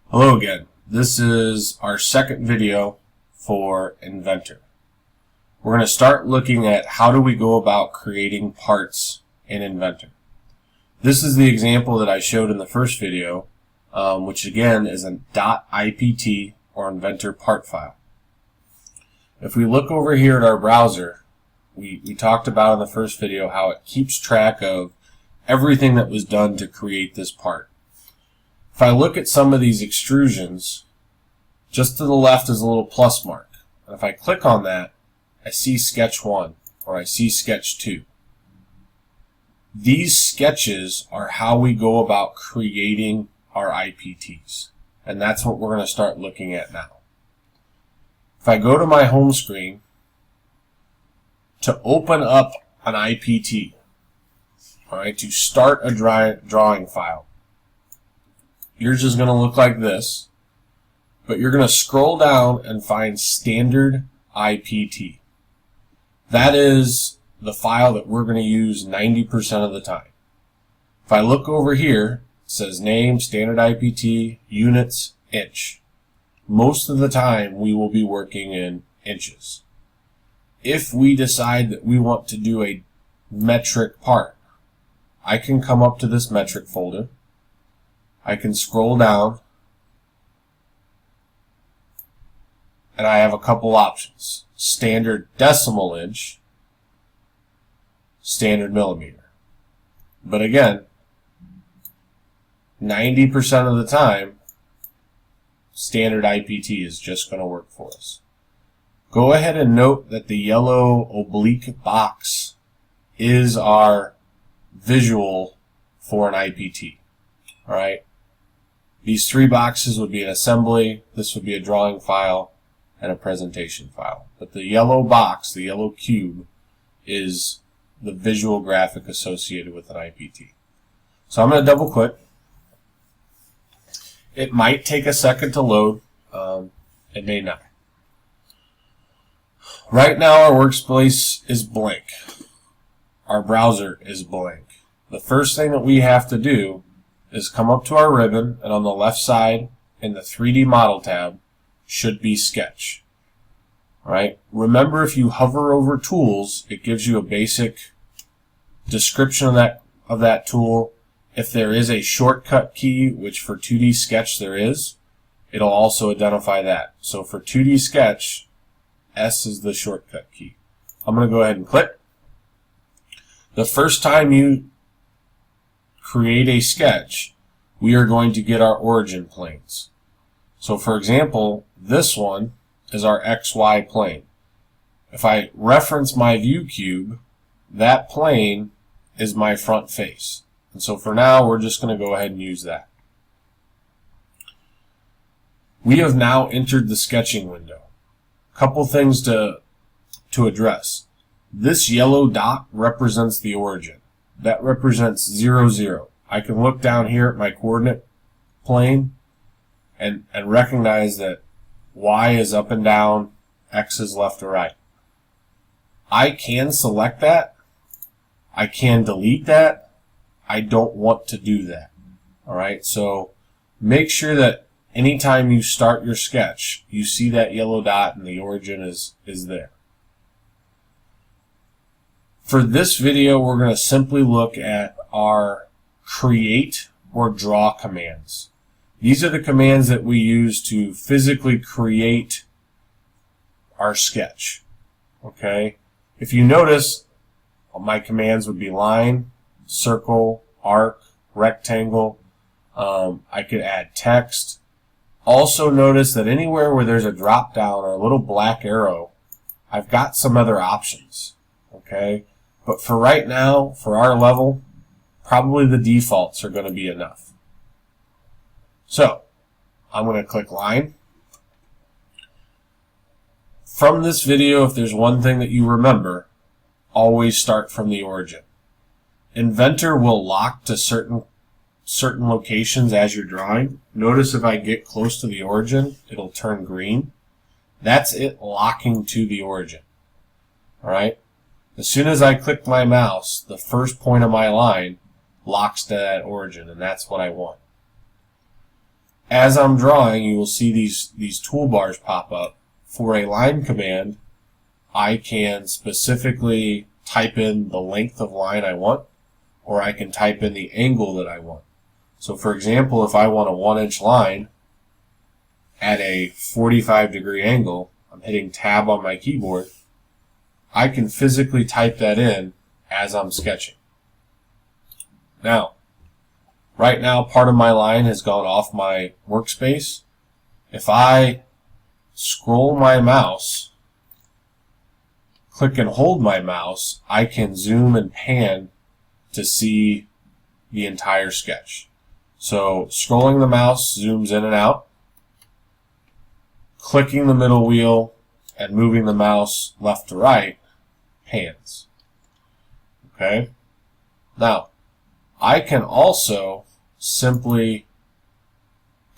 Hello again. This is our second video for Inventor. We're going to start looking at how do we go about creating parts in Inventor. This is the example that I showed in the first video, which again is a .ipt or Inventor part file. If we look over here at our browser, we talked about in the first video how it keeps track of everything that was done to create this part. If I look at some of these extrusions, just to the left is a little plus mark. And if I click on that, I see sketch 1 or I see sketch 2. These sketches are how we go about creating our IPTs. And that's what we're going to start looking at now. If I go to my home screen, to open up an IPT, to start a drawing file, yours is going to look like this, but you're going to scroll down and find standard IPT. That is the file that we're going to use 90% of the time. If I look over here, it says name, standard IPT, units, inch. Most of the time we will be working in inches. If we decide that we want to do a metric part, I can come up to this metric folder. I can scroll down and I have a couple options. Standard decimal inch, standard millimeter. But again, 90% of the time, standard IPT is just going to work for us. Go ahead and note that the yellow oblique box is our visual for an IPT. Alright? These three boxes would be an assembly, this would be a drawing file, and a presentation file. But the yellow box, the yellow cube, is the visual graphic associated with an IPT. So I'm going to double click. It might take a second to load. It may not. Right now our workspace is blank. Our browser is blank. The first thing that we have to do is come up to our ribbon, and on the left side in the 3D model tab should be sketch. Alright? Remember, if you hover over tools, it gives you a basic description of that tool. If there is a shortcut key, which for 2D sketch there is, it'll also identify that. So for 2D sketch, S is the shortcut key. I'm going to go ahead and click. The first time you create a sketch, we are going to get our origin planes. So for example, this one is our XY plane. If I reference my view cube, that plane is my front face. And so for now, we're just going to go ahead and use that. We have now entered the sketching window. A couple things to address. This yellow dot represents the origin. That represents 0, 0. I can look down here at my coordinate plane and recognize that Y is up and down, X is left or right. I can select that. I can delete that. I don't want to do that. Alright, so make sure that anytime you start your sketch, you see that yellow dot and the origin is there. For this video, we're going to simply look at our create or draw commands. These are the commands that we use to physically create our sketch. Okay? If you notice, my commands would be line, circle, arc, rectangle. I could add text. Also notice that anywhere where there's a drop down or a little black arrow, I've got some other options. Okay? But for right now, for our level, probably the defaults are going to be enough. So, I'm going to click line. From this video, if there's one thing that you remember, always start from the origin. Inventor will lock to certain locations as you're drawing. Notice if I get close to the origin, it'll turn green. That's it locking to the origin. Alright? As soon as I click my mouse, the first point of my line locks to that origin, and that's what I want. as I'm drawing, you will see these toolbars pop up. For a line command, I can specifically type in the length of line I want, or I can type in the angle that I want. So for example, if I want a 1-inch line at a 45-degree angle, I'm hitting tab on my keyboard, I can physically type that in as I'm sketching. Now, right now part of my line has gone off my workspace. If I scroll my mouse, click and hold my mouse, I can zoom and pan to see the entire sketch. So scrolling the mouse zooms in and out. Clicking the middle wheel and moving the mouse left to right pans. Okay? Now, I can also simply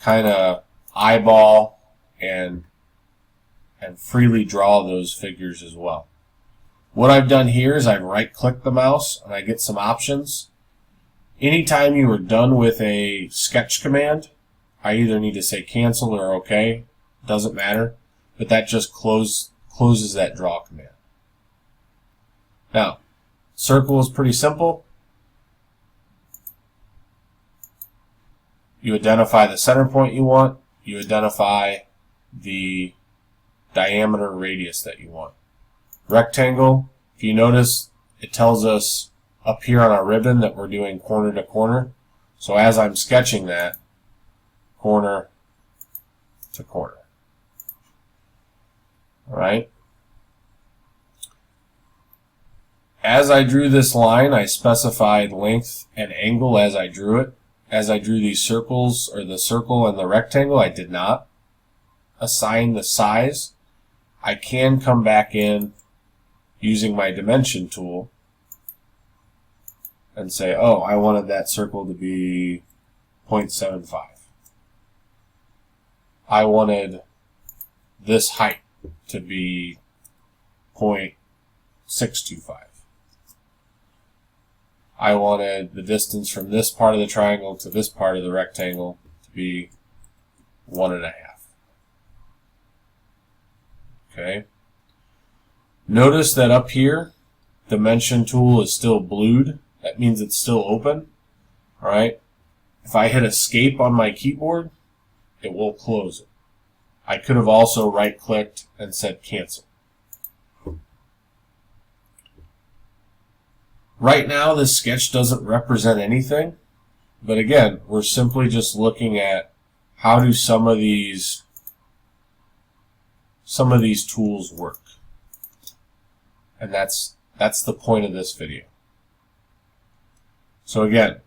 kind of eyeball and freely draw those figures as well. What I've done here is I've right-clicked the mouse and I get some options. Anytime you are done with a sketch command, I either need to say cancel or OK. Doesn't matter, but that just closes that draw command. Now, circle is pretty simple. You identify the center point you want. You identify the diameter radius that you want. Rectangle, if you notice, it tells us up here on our ribbon that we're doing corner to corner. So as I'm sketching that, corner to corner. Alright? As I drew this line, I specified length and angle as I drew it. As I drew these circles, or the circle and the rectangle, I did not assign the size. I can come back in using my dimension tool and say, oh, I wanted that circle to be 0.75. I wanted this height to be 0.625. I wanted the distance from this part of the triangle to this part of the rectangle to be 1.5. Okay. Notice that up here, dimension tool is still blued. That means it's still open. Alright. If I hit escape on my keyboard, it will close it. I could have also right-clicked and said cancel. Right now, this sketch doesn't represent anything, but again, we're simply just looking at how do some of these tools work. And that's the point of this video. So again,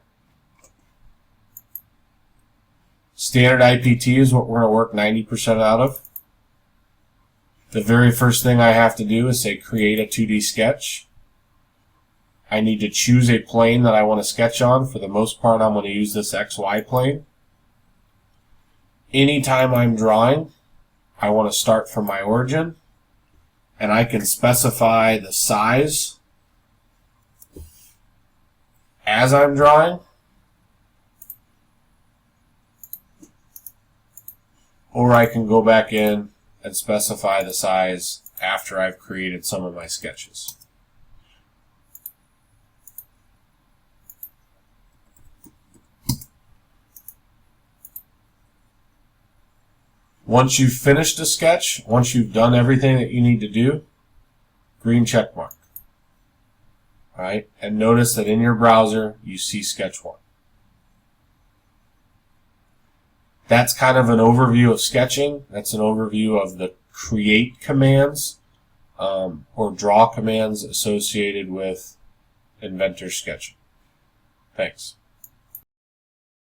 standard IPT is what we're going to work 90% out of. The very first thing I have to do is say create a 2D sketch. I need to choose a plane that I want to sketch on. For the most part, I'm going to use this XY plane. Anytime I'm drawing, I want to start from my origin, and I can specify the size as I'm drawing, or I can go back in and specify the size after I've created some of my sketches. Once you've finished a sketch, once you've done everything that you need to do, green check mark. Alright, and notice that in your browser you see Sketch 1. That's kind of an overview of sketching. That's an overview of the create commands or draw commands associated with Inventor sketching. Thanks.